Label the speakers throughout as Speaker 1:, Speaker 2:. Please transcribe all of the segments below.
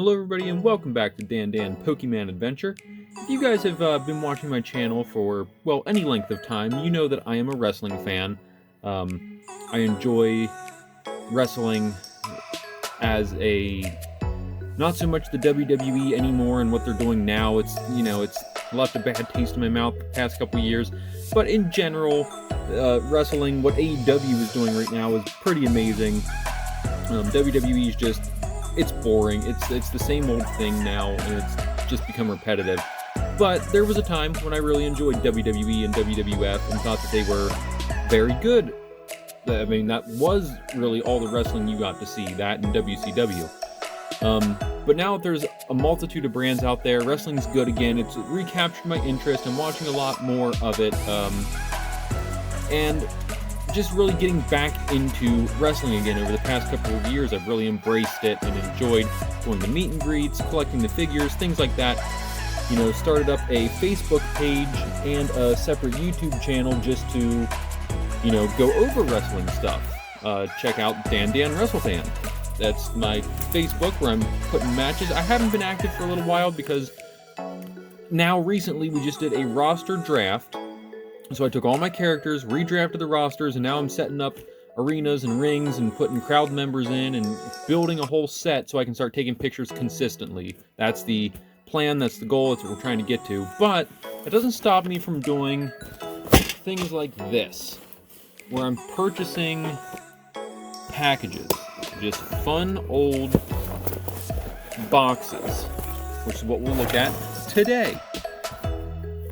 Speaker 1: Hello everybody and welcome back to Dan Pokemon Adventure. If you guys have been watching my channel for, well, any length of time, you know that I am a wrestling fan. I enjoy wrestling as not so much the WWE anymore and what they're doing now. It's left a bad taste in my mouth the past couple years. But in general, wrestling, what AEW is doing right now is pretty amazing. WWE is just... it's boring. It's the same old thing now, and it's just become repetitive. But there was a time when I really enjoyed WWE and WWF and thought that they were very good. I mean, that was really all the wrestling you got to see, that and WCW. But now that there's a multitude of brands out there, wrestling's good again. It's recaptured my interest. I'm watching a lot more of it. And just really getting back into wrestling again over the past couple of years. I've really embraced it and enjoyed going to meet and greets, collecting the figures, things like that. You know, started up a Facebook page and a separate YouTube channel just to, you know, go over wrestling stuff. Check out Dan WrestleFan. That's my Facebook where I'm putting matches. I haven't been active for a little while because now recently we just did a roster draft. So I took all my characters, redrafted the rosters, and now I'm setting up arenas and rings and putting crowd members in and building a whole set so I can start taking pictures consistently. That's the plan, that's the goal, that's what we're trying to get to. But it doesn't stop me from doing things like this, where I'm purchasing packages. Just fun old boxes, which is what we'll look at today.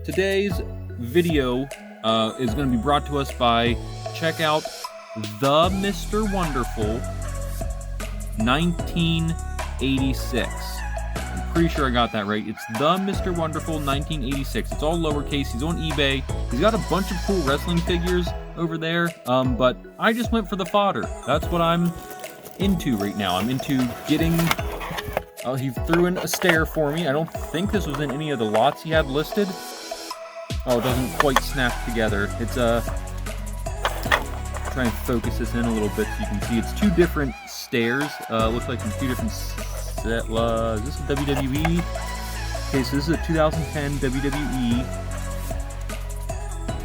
Speaker 1: Today's video is going to be brought to us by, check out the Mr. Wonderful 1986. I'm pretty sure I got that right. It's the Mr. Wonderful 1986. It's all lowercase. He's on eBay. He's got a bunch of cool wrestling figures over there, but I just went for the fodder. That's what I'm into right now. I'm into getting... he threw in a stair for me. I don't think this was in any of the lots he had listed. Oh, it doesn't quite snap together. It's try and focus this in a little bit so you can see it's two different stairs. Looks like from two different is this a WWE? Okay, so this is a 2010 WWE.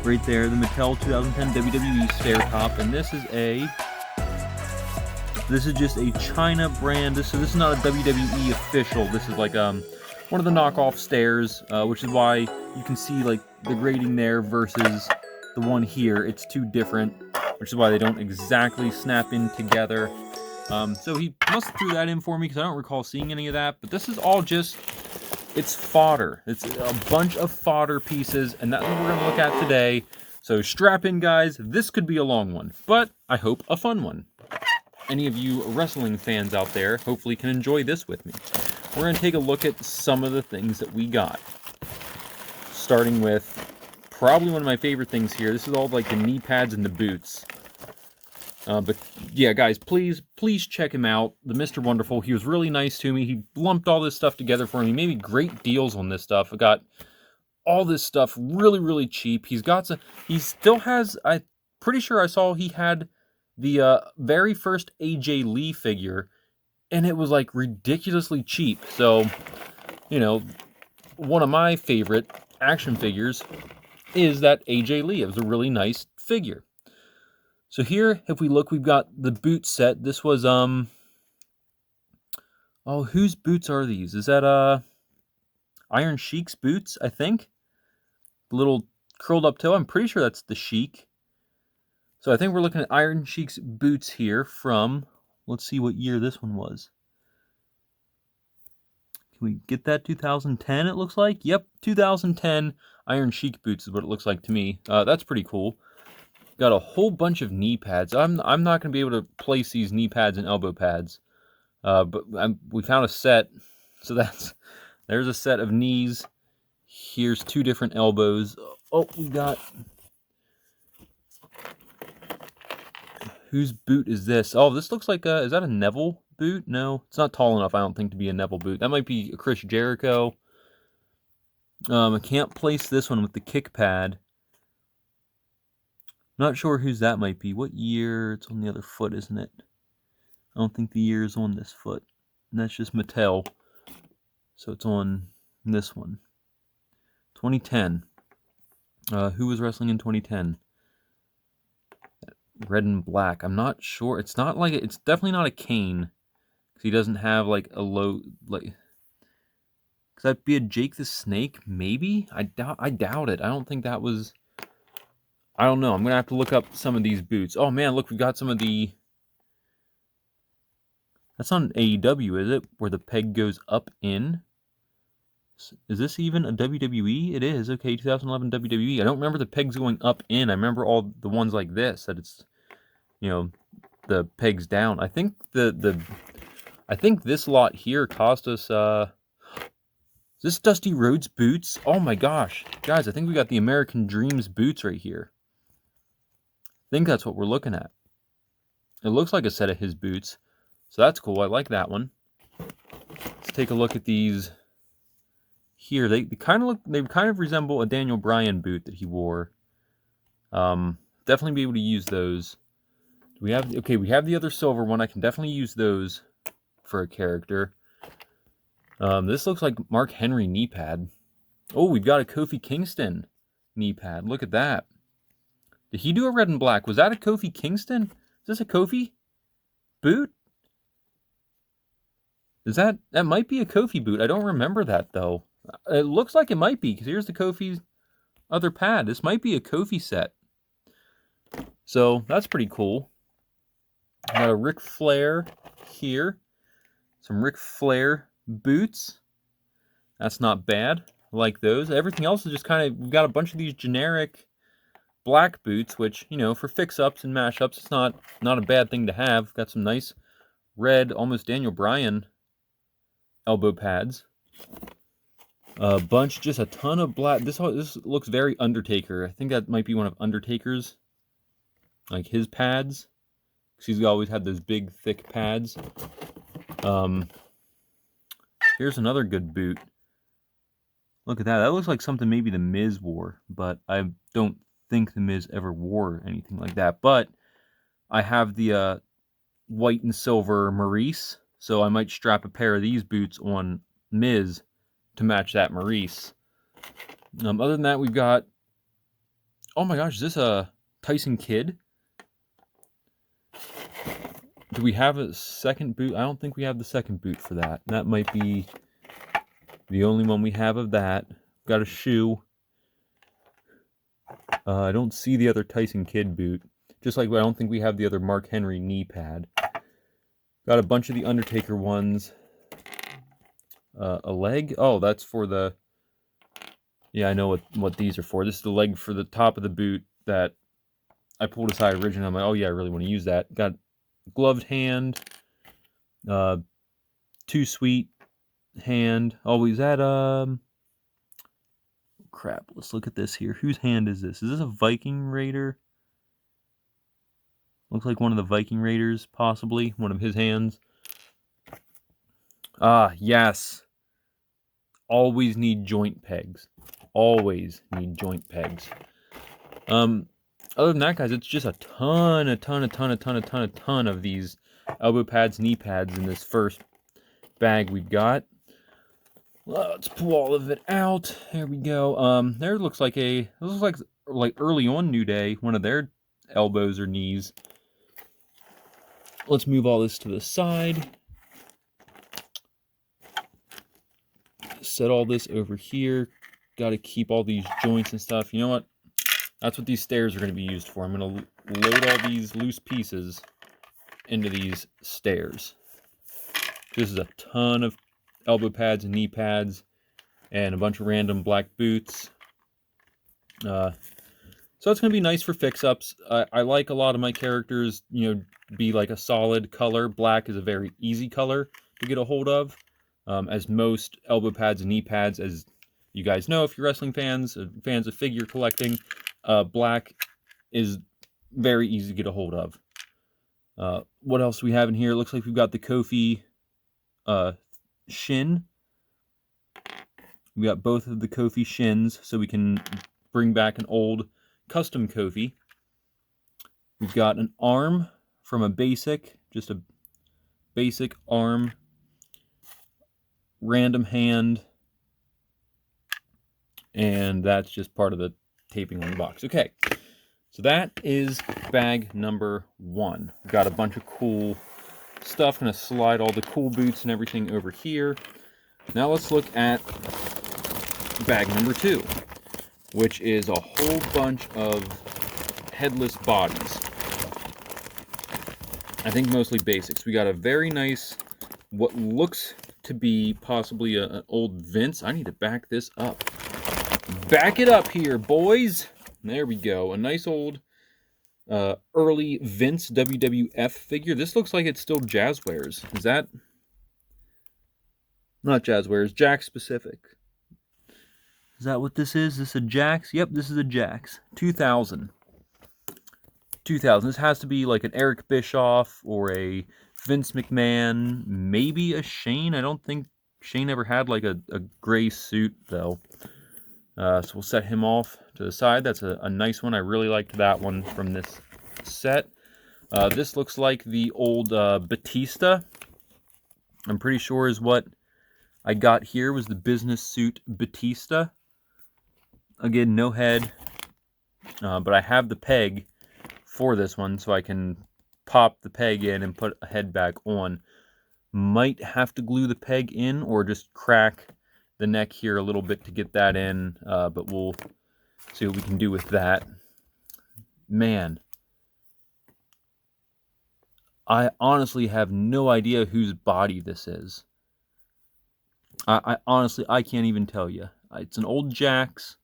Speaker 1: Right there, the Mattel 2010 WWE stair top, and this is just a China brand. This is not a WWE official. This is like one of the knockoff stairs, which is why you can see like the grading there versus the one here. It's two different, which is why they don't exactly snap in together. So he must have threw that in for me because I don't recall seeing any of that. But this is all just, it's fodder. It's a bunch of fodder pieces, and that's what we're going to look at today. So strap in, guys. This could be a long one, but I hope a fun one. Any of you wrestling fans out there hopefully can enjoy this with me. We're going to take a look at some of the things that we got. Starting with probably one of my favorite things here. This is all like the knee pads and the boots. But yeah, guys, please check him out. The Mr. Wonderful. He was really nice to me. He lumped all this stuff together for me. He made me great deals on this stuff. I got all this stuff really, really cheap. He still has, I'm pretty sure I saw he had the very first AJ Lee figure, and it was like ridiculously cheap. So, you know, one of my favorite action figures is that AJ Lee. It was a really nice figure. So here, if we look, we've got the boot set. This was, oh, whose boots are these? Is that, Iron Sheik's boots, I think? The little curled up toe. I'm pretty sure that's the Sheik. So I think we're looking at Iron Sheik's boots here from, let's see what year this one was. Can we get that? 2010, it looks like? Yep, 2010 Iron Sheik boots is what it looks like to me. That's pretty cool. Got a whole bunch of knee pads. I'm not going to be able to place these knee pads and elbow pads. But we found a set. So there's a set of knees. Here's two different elbows. Oh, we got... whose boot is this? Oh, this looks like is that a Neville boot? No, it's not tall enough, I don't think, to be a Neville boot. That might be a Chris Jericho. I can't place this one with the kick pad. Not sure whose that might be. What year? It's on the other foot, isn't it? I don't think the year is on this foot. And that's just Mattel. So it's on this one. 2010. Who was wrestling in 2010? Red and black. I'm not sure. It's not like it's definitely not a Kane, because he doesn't have like a low like. Could that be a Jake the Snake? Maybe. I doubt it. I don't think that was. I don't know. I'm gonna have to look up some of these boots. Oh man, look, we got some of the. That's not an AEW, is it? Where the peg goes up in. Is this even a WWE? It is. Okay, 2011 WWE. I don't remember the pegs going up in. I remember all the ones like this, that it's, you know, the pegs down. I think I think this lot here cost us is this Dusty Rhodes boots? Oh my gosh. Guys, I think we got the American Dreams boots right here. I think that's what we're looking at. It looks like a set of his boots. So that's cool. I like that one. Let's take a look at these here. They kind of resemble a Daniel Bryan boot that he wore. Definitely be able to use those. We have the other silver one. I can definitely use those for a character. This looks like Mark Henry knee pad. Oh, we've got a Kofi Kingston knee pad. Look at that. Did he do a red and black? Was that a Kofi Kingston? Is this a Kofi boot? That might be a Kofi boot. I don't remember that though. It looks like it might be, because here's the Kofi's other pad. This might be a Kofi set. So that's pretty cool. Got a Ric Flair here. Some Ric Flair boots. That's not bad. I like those. Everything else is just kind of, we've got a bunch of these generic black boots, which, you know, for fix-ups and mash-ups, it's not a bad thing to have. Got some nice red, almost Daniel Bryan elbow pads. A bunch, just a ton of black. This looks very Undertaker. I think that might be one of Undertaker's, like his pads, because he's always had those big, thick pads. Here's another good boot. Look at that. That looks like something maybe the Miz wore, but I don't think the Miz ever wore anything like that. But I have the white and silver Maurice, so I might strap a pair of these boots on Miz to match that Maurice. Other than that, we've got, oh my gosh, is this a Tyson Kidd? Do we have a second boot? I don't think we have the second boot for that. That might be the only one we have of that. Got a shoe. I don't see the other Tyson Kidd boot. Just like I don't think we have the other Mark Henry knee pad. Got a bunch of the Undertaker ones. A leg? Oh, that's for the... Yeah, I know what these are for. This is the leg for the top of the boot that I pulled aside originally. I'm like, oh yeah, I really want to use that. Got gloved hand. Too Sweet hand. Oh, is that crap, let's look at this here. Whose hand is this? Is this a Viking Raider? Looks like one of the Viking Raiders, possibly. One of his hands. Ah, yes. Always need joint pegs. Always need joint pegs. Other than that, guys, it's just a ton of these elbow pads, knee pads in this first bag we've got. Let's pull all of it out. There we go. There looks like this looks like early on New Day, one of their elbows or knees. Let's move all this to the side. Set all this over here. Got to keep all these joints and stuff. You know what? That's what these stairs are going to be used for. I'm going to load all these loose pieces into these stairs. This is a ton of elbow pads and knee pads and a bunch of random black boots. So it's going to be nice for fix-ups. I like a lot of my characters, you know, be like a solid color. Black is a very easy color to get a hold of. As most elbow pads and knee pads, as you guys know, if you're wrestling fans of figure collecting, black is very easy to get a hold of. What else do we have in here? It looks like we've got the Kofi shin. We got both of the Kofi shins, so we can bring back an old custom Kofi. We've got an arm from a basic, just a basic arm random hand, and that's just part of the taping on the box. Okay, so that is bag number 1. We've got a bunch of cool stuff. Gonna slide all the cool boots and everything over here. Now let's look at bag number 2, which is a whole bunch of headless bodies. I think mostly basics. We got a very nice, what looks to be possibly an old Vince. I need to back this up. Back it up here, boys. There we go. A nice old early Vince WWF figure. This looks like it's still Jazzwares. Is that? Not Jazzwares, Jakks Pacific. Is that what this is? Is this a Jakks? Yep, this is a Jakks. 2000. 2000. This has to be like an Eric Bischoff or a Vince McMahon. Maybe a Shane. I don't think Shane ever had like a gray suit, though. So we'll set him off to the side. That's a nice one. I really liked that one from this set. This looks like the old Batista. I'm pretty sure is what I got here was the business suit Batista. Again, no head, but I have the peg for this one, so I can pop the peg in and put a head back on. Might have to glue the peg in or just crack the neck here a little bit to get that in, but we'll see what we can do with that. Man, I honestly have no idea whose body this is. I honestly, I can't even tell you. It's an old Jakks.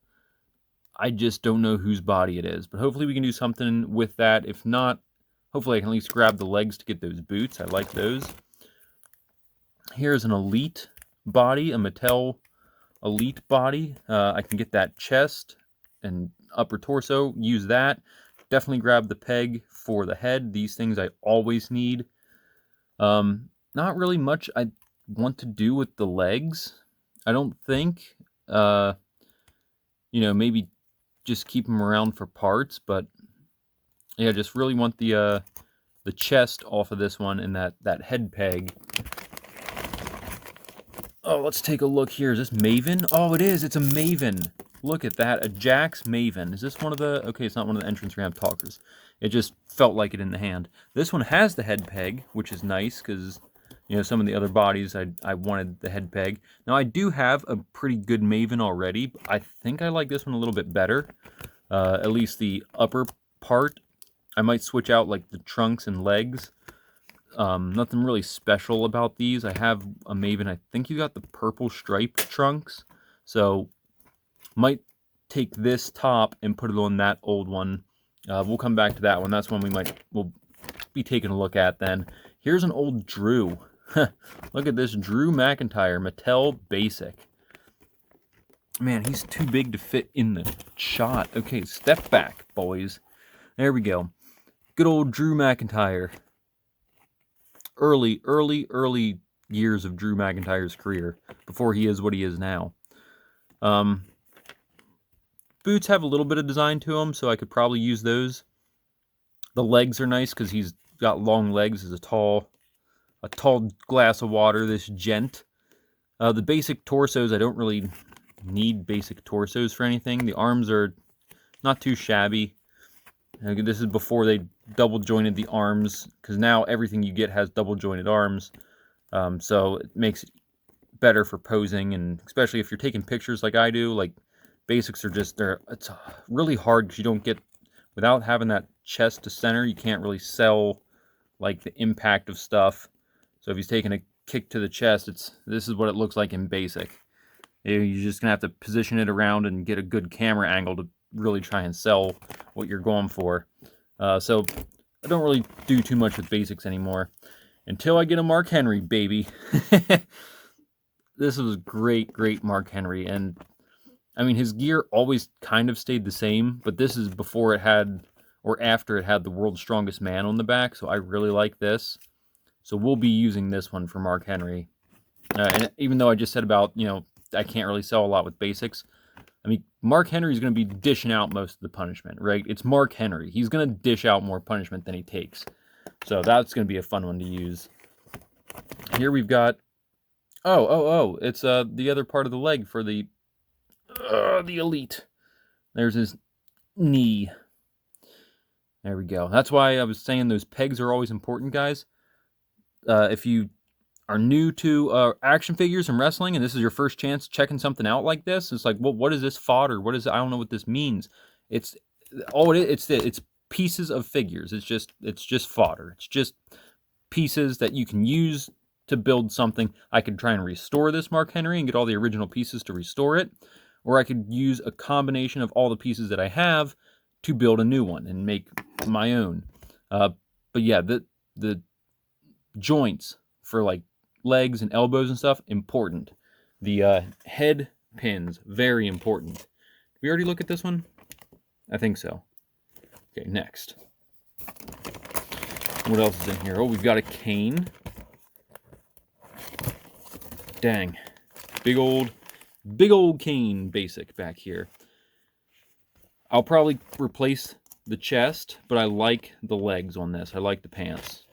Speaker 1: I just don't know whose body it is, but hopefully we can do something with that. If not, hopefully I can at least grab the legs to get those boots. I like those. Here's an Elite body, a Mattel Elite body. I can get that chest and upper torso, use that. Definitely grab the peg for the head. These things I always need. Not really much I want to do with the legs, I don't think. You know, maybe just keep them around for parts, but yeah, just really want the chest off of this one and that head peg. Oh, let's take a look here. Is this Maven? Oh, it is. It's a Maven. Look at that. A Jakks Maven. Is this one of the... Okay, it's not one of the entrance ramp talkers. It just felt like it in the hand. This one has the head peg, which is nice because, you know, some of the other bodies I wanted the head peg. Now, I do have a pretty good Maven already. But I think I like this one a little bit better. At least the upper part. I might switch out, like, the trunks and legs. Nothing really special about these. I have a Maven. I think you got the purple striped trunks. So, might take this top and put it on that old one. We'll come back to that one. That's one we'll be taking a look at then. Here's an old Drew. Look at this Drew McIntyre Mattel Basic. Man, he's too big to fit in the shot. Okay, step back, boys. There we go. Good old Drew McIntyre. Early years of Drew McIntyre's career before he is what he is now. Boots have a little bit of design to them, so I could probably use those. The legs are nice because he's got long legs. He's a tall glass of water, this gent. The basic torsos, I don't really need basic torsos for anything. The arms are not too shabby. This is before they double jointed the arms, because now everything you get has double jointed arms. So it makes it better for posing, and especially if you're taking pictures like I do. Like, basics are just there. It's really hard because you don't get, without having that chest to center, you can't really sell like the impact of stuff. So if he's taking a kick to the chest, this is what it looks like in basic. You're just gonna have to position it around and get a good camera angle to really try and sell what you're going for. So I don't really do too much with basics anymore until I get a Mark Henry, baby. This was great Mark Henry, and I mean, his gear always kind of stayed the same, but this is before it had, or after it had, the World's Strongest Man on the back, so I really like this. So we'll be using this one for Mark Henry. And even though I just said about, you know, I can't really sell a lot with basics, I mean, Mark Henry's going to be dishing out most of the punishment, right? It's Mark Henry. He's going to dish out more punishment than he takes. So that's going to be a fun one to use. Here we've got Oh, it's the other part of the leg for the elite. There's his knee. There we go. That's why I was saying those pegs are always important, guys. If you are new to action figures and wrestling, and this is your first chance checking something out like this, it's like, well, what is this fodder? What is it? I don't know what this means. It's it's pieces of figures. It's just fodder. It's just pieces that you can use to build something. I could try and restore this Mark Henry and get all the original pieces to restore it, or I could use a combination of all the pieces that I have to build a new one and make my own. But yeah, the joints for like legs and elbows and stuff, important. The head pins, very important. Did we already look at this one? I think so. Okay, next. What else is in here? Oh, we've got a cane. Dang. Big old cane basic back here. I'll probably replace the chest, but I like the legs on this. I like the pants.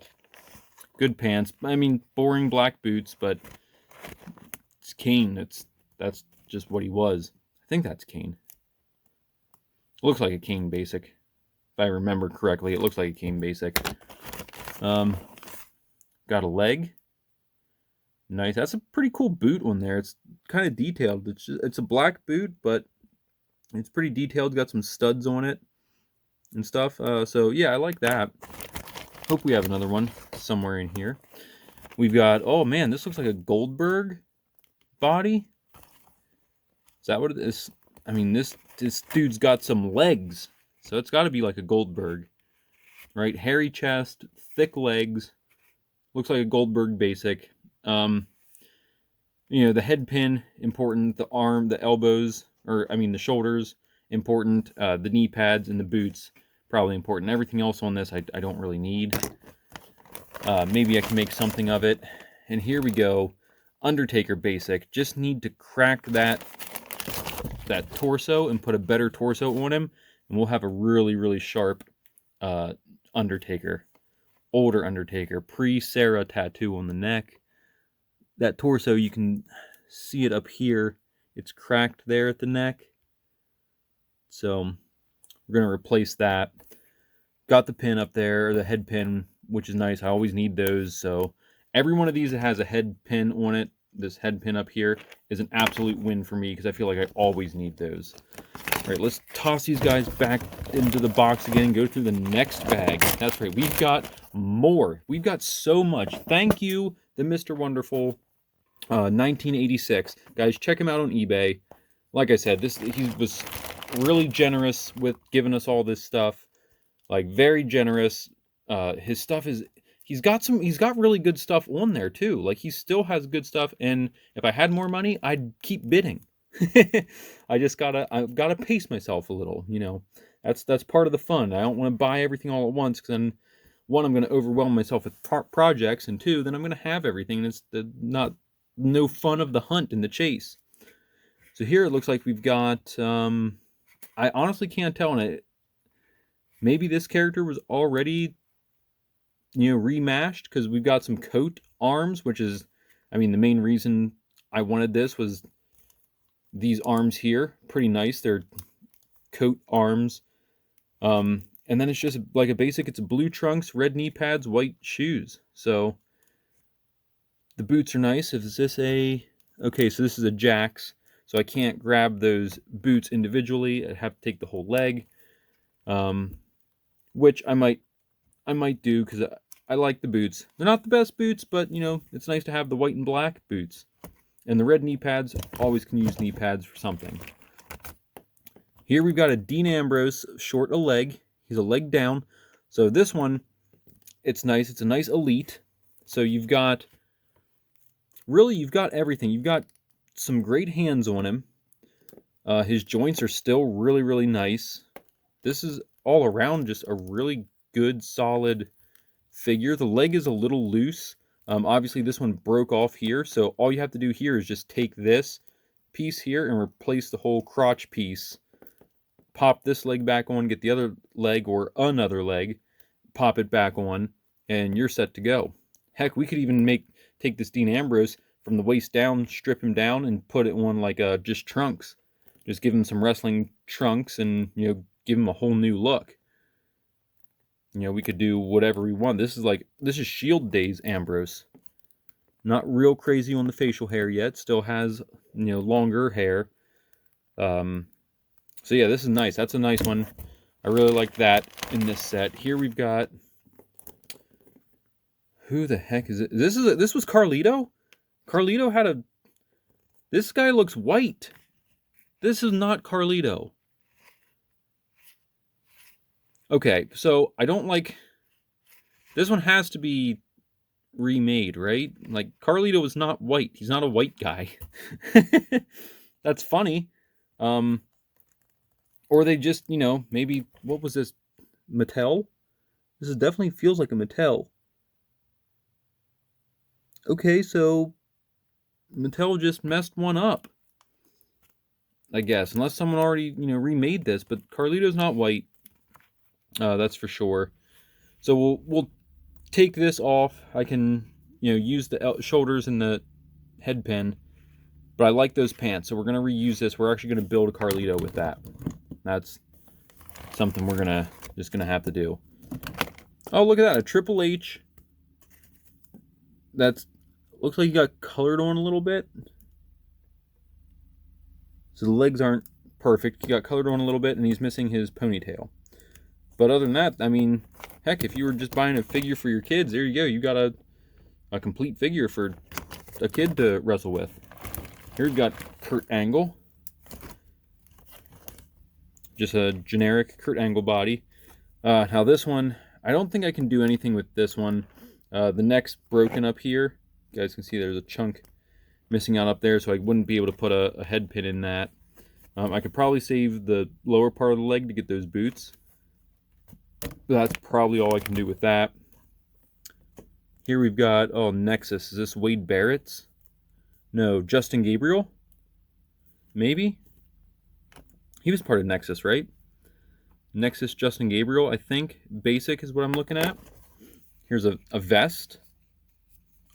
Speaker 1: Good pants. I mean, boring black boots, but it's Kane. That's just what he was. I think that's Kane. Looks like a Kane basic. If I remember correctly, it looks like a Kane basic. Got a leg. Nice. That's a pretty cool boot on there. It's kind of detailed. It's a black boot, but it's pretty detailed. Got some studs on it and stuff. So yeah, I like that. Hope we have another one somewhere in here. We've got, oh man, this looks like a Goldberg body. Is that what it is? I mean, this dude's got some legs, so it's got to be like a Goldberg, right? Hairy chest, thick legs. Looks like a Goldberg basic. You know, the head pin, important. The arm, the elbows, or I mean the shoulders, important. The knee pads and the boots, probably important. Everything else on this, I don't really need. Maybe I can make something of it. And here we go. Undertaker basic. Just need to crack that torso and put a better torso on him, and we'll have a really sharp Undertaker. Older Undertaker. Pre-Sarah tattoo on the neck. That torso, you can see it up here. It's cracked there at the neck. So we're going to replace that. Got the pin up there, or the head pin, which is nice. I always need those. So every one of these that has a head pin on it, this head pin up here, is an absolute win for me because I feel like I always need those. All right, let's toss these guys back into the box again and go through the next bag. That's right, we've got more. We've got so much. Thank you, the Mr. Wonderful 1986. Guys, check him out on eBay. Like I said, he was really generous with giving us all this stuff. Like, very generous. His stuff is... He's got really good stuff on there, too. Like, he still has good stuff, and if I had more money, I'd keep bidding. I've gotta pace myself a little, you know. That's part of the fun. I don't want to buy everything all at once, because then, one, I'm going to overwhelm myself with projects, and two, then I'm going to have everything, and it's no fun of the hunt and the chase. So here it looks like we've got, I honestly can't tell, and maybe this character was already, you know, remashed, because we've got some coat arms, which is, I mean, the main reason I wanted this was these arms here. Pretty nice. They're coat arms. And then it's just like a basic, it's blue trunks, red knee pads, white shoes. So the boots are nice. Is this okay, so this is a Jax. So I can't grab those boots individually. I have to take the whole leg. Which I might do, because I like the boots. They're not the best boots, but, you know, it's nice to have the white and black boots. And the red knee pads, always can use knee pads for something. Here we've got a Dean Ambrose, short a leg. He's a leg down. So this one, it's nice. It's a nice elite. So you've got everything. You've got some great hands on him. His joints are still really nice. This is all around just a really good, solid figure. The leg is a little loose. Obviously, this one broke off here, so all you have to do here is just take this piece here and replace the whole crotch piece. Pop this leg back on, get the other leg or another leg, pop it back on, and you're set to go. Heck, we could even take this Dean Ambrose, from the waist down, strip him down, and put it on like just trunks. Just give him some wrestling trunks and, you know, give him a whole new look. You know, we could do whatever we want. This is Shield days Ambrose. Not real crazy on the facial hair yet. Still has, you know, longer hair. So yeah, this is nice. That's a nice one. I really like that in this set. Here we've got... Who the heck is it? This was Carlito? Carlito had a... This guy looks white. This is not Carlito. Okay, so I don't like... This one has to be remade, right? Like, Carlito is not white. He's not a white guy. That's funny. Or they just, you know, maybe... What was this? Mattel? This definitely feels like a Mattel. Okay, so... Mattel just messed one up, I guess. Unless someone already, you know, remade this. But Carlito's not white. That's for sure. So we'll take this off. I can, you know, use the shoulders and the head pin. But I like those pants, so we're going to reuse this. We're actually going to build a Carlito with that. That's something we're just going to have to do. Oh, look at that. A Triple H. Looks like he got colored on a little bit. So the legs aren't perfect. He got colored on a little bit, and he's missing his ponytail. But other than that, I mean, heck, if you were just buying a figure for your kids, there you go. You got a complete figure for a kid to wrestle with. Here we've got Kurt Angle. Just a generic Kurt Angle body. Now this one, I don't think I can do anything with this one. The neck's broken up here. You guys can see there's a chunk missing out up there, so I wouldn't be able to put a head pin in that. I could probably save the lower part of the leg to get those boots. That's probably all I can do with that. Here we've got, oh, Nexus. Is this Wade Barrett's? No, Justin Gabriel? Maybe? He was part of Nexus, right? Nexus Justin Gabriel, I think. Basic is what I'm looking at. Here's a vest.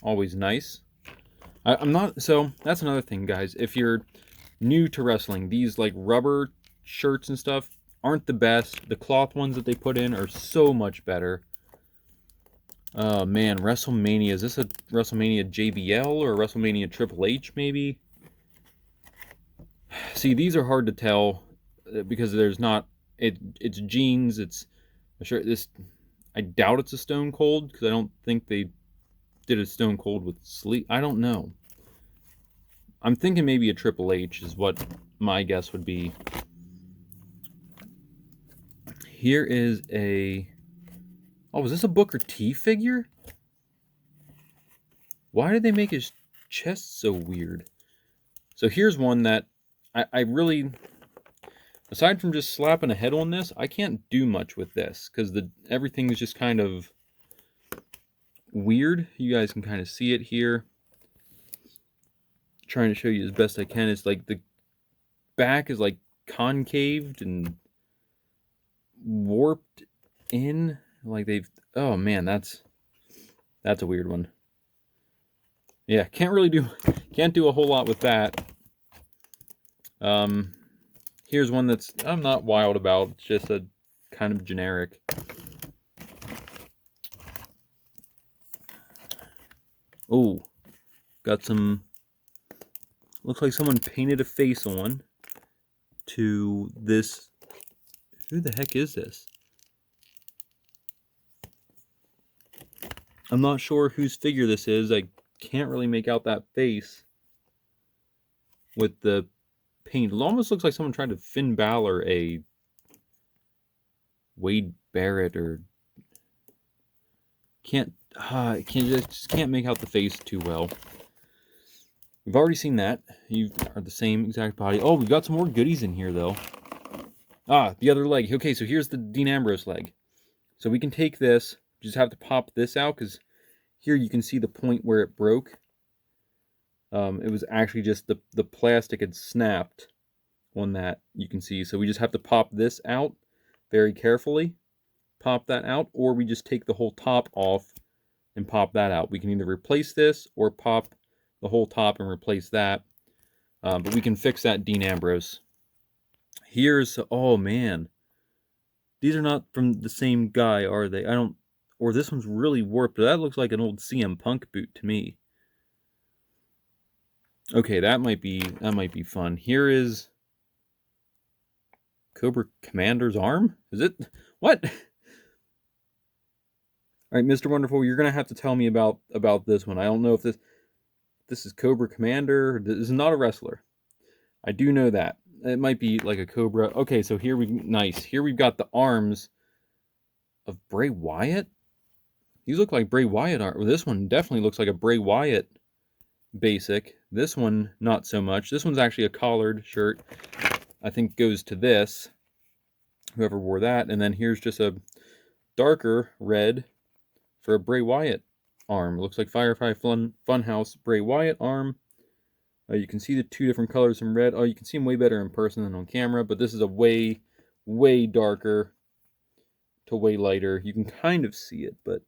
Speaker 1: Always nice. I'm not... So, that's another thing, guys. If you're new to wrestling, these, like, rubber shirts and stuff aren't the best. The cloth ones that they put in are so much better. Oh, man. WrestleMania. Is this a WrestleMania JBL or a WrestleMania Triple H, maybe? See, these are hard to tell because there's not... It's jeans. It's a shirt. I doubt it's a Stone Cold because I don't think they did a Stone Cold with sleeve. I don't know. I'm thinking maybe a Triple H is what my guess would be. Here is a... Oh, is this a Booker T figure? Why did they make his chest so weird? So here's one that I really... Aside from just slapping a head on this, I can't do much with this because everything is just kind of weird. You guys can kind of see it here. Trying to show you as best I can. It's like the back is like concaved and warped in. Like they've... Oh man, that's a weird one. Yeah, can't do a whole lot with that. Here's one that's I'm not wild about. It's just a kind of generic. Oh, got some... Looks like someone painted a face on to this. Who the heck is this? I'm not sure whose figure this is. I can't really make out that face with the paint. It almost looks like someone tried to Finn Balor a Wade Barrett or just can't make out the face too well. We've already seen that. You are the same exact body. Oh, we've got some more goodies in here though. Ah, the other leg. Okay, so here's the Dean Ambrose leg. So we can take this, just have to pop this out because here you can see the point where it broke. It was actually just the plastic had snapped on that, you can see. So we just have to pop this out very carefully. Pop that out, or we just take the whole top off and pop that out. We can either replace this or pop the whole top and replace that. But we can fix that, Dean Ambrose. Here's, oh man, these are not from the same guy, are they? I don't, or this one's really warped, but that looks like an old CM Punk boot to me. Okay, that might be fun. Here is Cobra Commander's arm? Is it? What? Alright, Mr. Wonderful, you're gonna have to tell me about this one. I don't know if this is Cobra Commander. This is not a wrestler. I do know that. It might be like a Cobra. Okay, so here nice. Here we've got the arms of Bray Wyatt. These look like Bray Wyatt art. Well, this one definitely looks like a Bray Wyatt basic. This one, not so much. This one's actually a collared shirt. I think goes to this. Whoever wore that. And then here's just a darker red for a Bray Wyatt arm. It looks like Firefly Funhouse Bray Wyatt arm. You can see the two different colors in red. Oh, you can see them way better in person than on camera, but this is a way, way darker to way lighter. You can kind of see it, but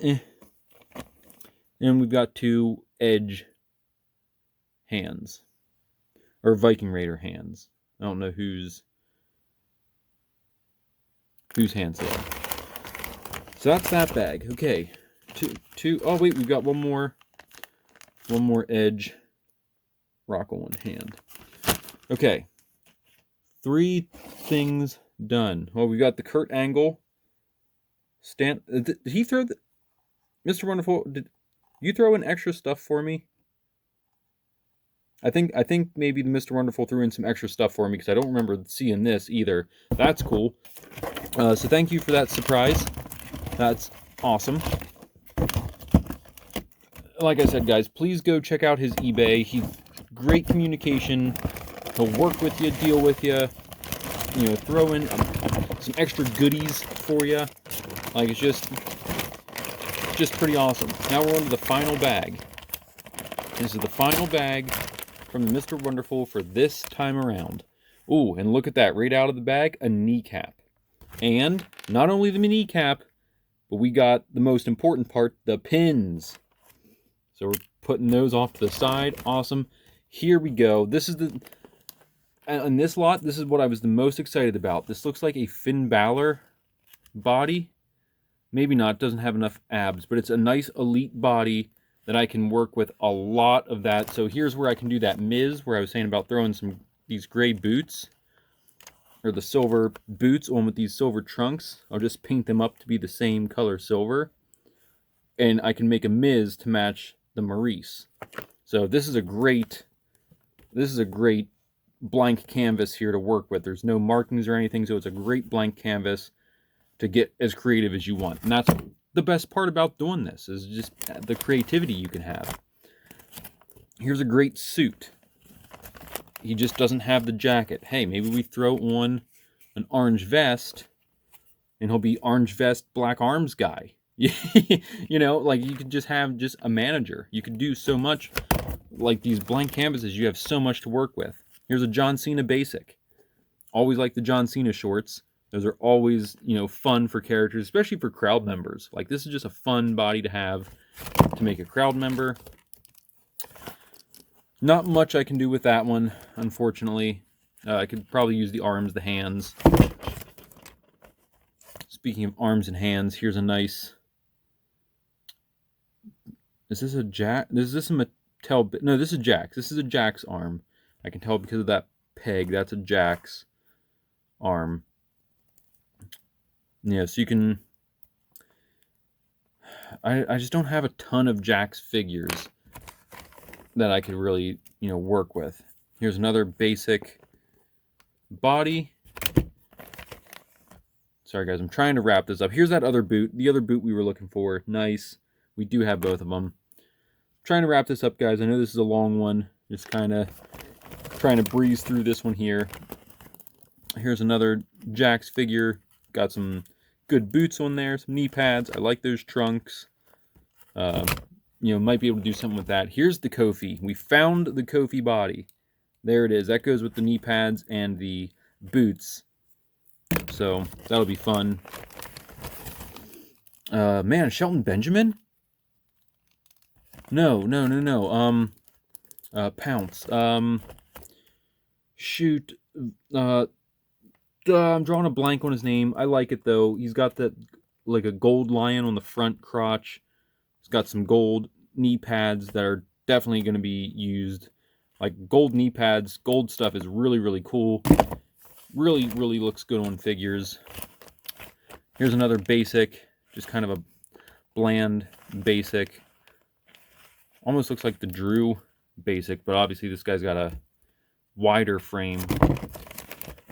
Speaker 1: eh. And we've got two Edge hands, or Viking Raider hands. I don't know whose hands they are. So that's that bag. Okay, two. Oh wait, we've got one more Edge Rockle one hand. Okay, 3 things done. Well, we got the Kurt Angle. Did he throw the... Mr. Wonderful, did you throw in extra stuff for me? I think maybe the Mr. Wonderful threw in some extra stuff for me because I don't remember seeing this either. That's cool. So thank you for that surprise. That's awesome. Like I said, guys, please go check out his eBay. He's great communication. He'll work with you, deal with you. You know, throw in some extra goodies for you. Like, it's just pretty awesome. Now we're on to the final bag. This is the final bag from the Mr. Wonderful for this time around. Ooh, and look at that. Right out of the bag, a kneecap. And not only the kneecap, but we got the most important part, the pins. So we're putting those off to the side. Awesome. Here we go. This is in this lot, this is what I was the most excited about. This looks like a Finn Balor body. Maybe not, doesn't have enough abs, but it's a nice elite body that I can work with a lot of that. So here's where I can do that Miz, where I was saying about throwing these gray boots, or the silver boots on with these silver trunks. I'll just paint them up to be the same color silver. And I can make a Miz to match the Maurice. So this is a great blank canvas here to work with. There's no markings or anything, so it's a great blank canvas to get as creative as you want. And that's the best part about doing this, is just the creativity you can have. Here's a great suit. He just doesn't have the jacket. Hey, maybe we throw on an orange vest, and he'll be orange vest, black arms guy. You know, like, you could just have just a manager. You could do so much. Like these blank canvases, you have so much to work with. Here's a John Cena basic. Always like the John Cena shorts. Those are always, you know, fun for characters, especially for crowd members. Like, this is just a fun body to have to make a crowd member. Not much I can do with that one, unfortunately. I could probably use the arms, the hands. Speaking of arms and hands, here's a nice... Is this a Jack? Is this a Mattel? No, this is Jack's. This is a Jack's arm. I can tell because of that peg. That's a Jack's arm. Yeah, so you can... I just don't have a ton of Jack's figures that I could really, you know, work with. Here's another basic body. Sorry, guys, I'm trying to wrap this up. Here's that other boot. The other boot we were looking for. Nice. We do have both of them. Trying to wrap this up, guys. I know this is a long one. Just kind of trying to breeze through this one here. Here's another Jack's figure. Got some good boots on there, some knee pads. I like those trunks. You know, might be able to do something with that. Here's the Kofi. We found the Kofi body. There it is. That goes with the knee pads and the boots. So that'll be fun. Man, Shelton Benjamin? No. Pounce. Shoot. I'm drawing a blank on his name. I like it though. He's got that like a gold lion on the front crotch. He's got some gold knee pads that are definitely going to be used. Like gold knee pads, gold stuff is really, really cool. Really, really looks good on figures. Here's another basic, just kind of a bland basic. Almost looks like the Drew basic, but obviously this guy's got a wider frame.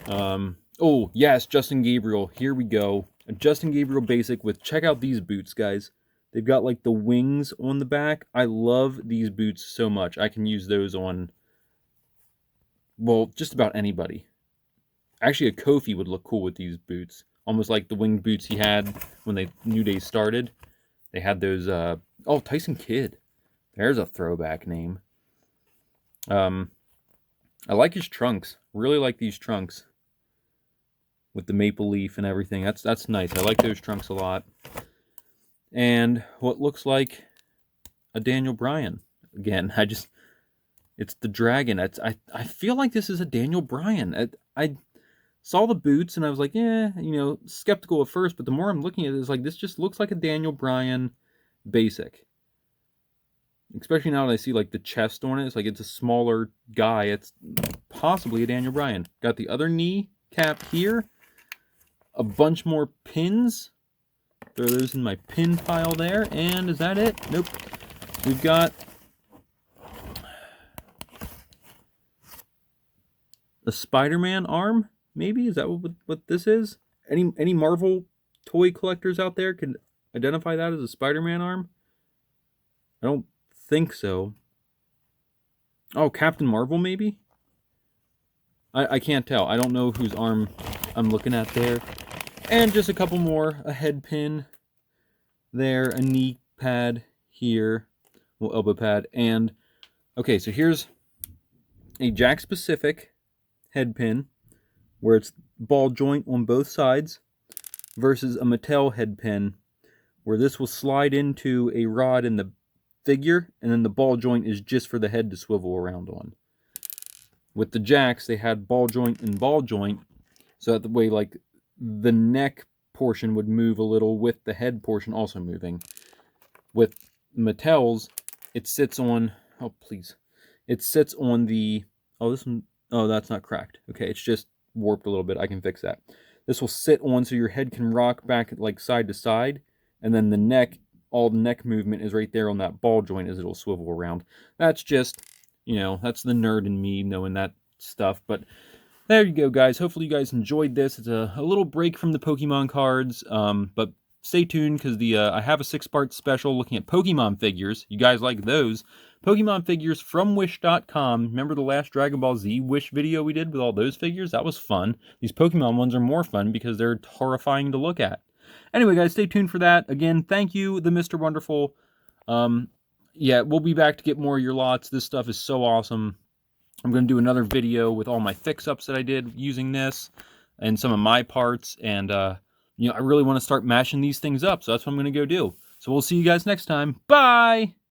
Speaker 1: Oh, yes, Justin Gabriel. Here we go. A Justin Gabriel basic with, check out these boots, guys. They've got like the wings on the back. I love these boots so much. I can use those on, well, just about anybody. Actually, a Kofi would look cool with these boots. Almost like the winged boots he had when they New Day started. They had those, oh, Tyson Kidd. There's a throwback name. I like his trunks. Really like these trunks. With the maple leaf and everything. That's nice. I like those trunks a lot. And what looks like a Daniel Bryan. Again, it's the dragon. I feel like this is a Daniel Bryan. I saw the boots and I was like, yeah, skeptical at first, but the more I'm looking at it, it's like, this just looks like a Daniel Bryan basic. Especially now that I see like the chest on it, it's like it's a smaller guy. It's possibly a Daniel Bryan. Got the other knee cap here. A bunch more pins. Throw those in my pin pile there. And is that it? Nope. We've got a Spider-Man arm, maybe? Is that what this is? Any Marvel toy collectors out there can identify that as a Spider-Man arm? I don't think so. Oh, Captain Marvel, maybe? I can't tell. I don't know whose arm I'm looking at there. And just a couple more. A head pin there. A knee pad here. Well, elbow pad. And, okay, so here's a Jakks-Pacific head pin where it's ball joint on both sides versus a Mattel head pin where this will slide into a rod in the figure and then the ball joint is just for the head to swivel around on. With the Jakks, they had ball joint and ball joint, so that the way like the neck portion would move a little with the head portion also moving. With Mattel's, it sits on, oh please, it sits on the, oh this one, oh that's not cracked. Okay, it's just warped a little bit. I can fix that. This will sit on so your head can rock back like side to side, and then the neck, all the neck movement is right there on that ball joint as it'll swivel around. That's just, that's the nerd in me knowing that stuff. But there you go, guys. Hopefully you guys enjoyed this. It's a little break from the Pokemon cards, but stay tuned because I have a 6-part special looking at Pokemon figures. You guys like those. Pokemon figures from Wish.com. Remember the last Dragon Ball Z Wish video we did with all those figures? That was fun. These Pokemon ones are more fun because they're horrifying to look at. Anyway, guys, stay tuned for that. Again, thank you, the Mr. Wonderful. Yeah, we'll be back to get more of your lots. This stuff is so awesome. I'm going to do another video with all my fix-ups that I did using this and some of my parts. And, I really want to start mashing these things up. So that's what I'm going to go do. So we'll see you guys next time. Bye!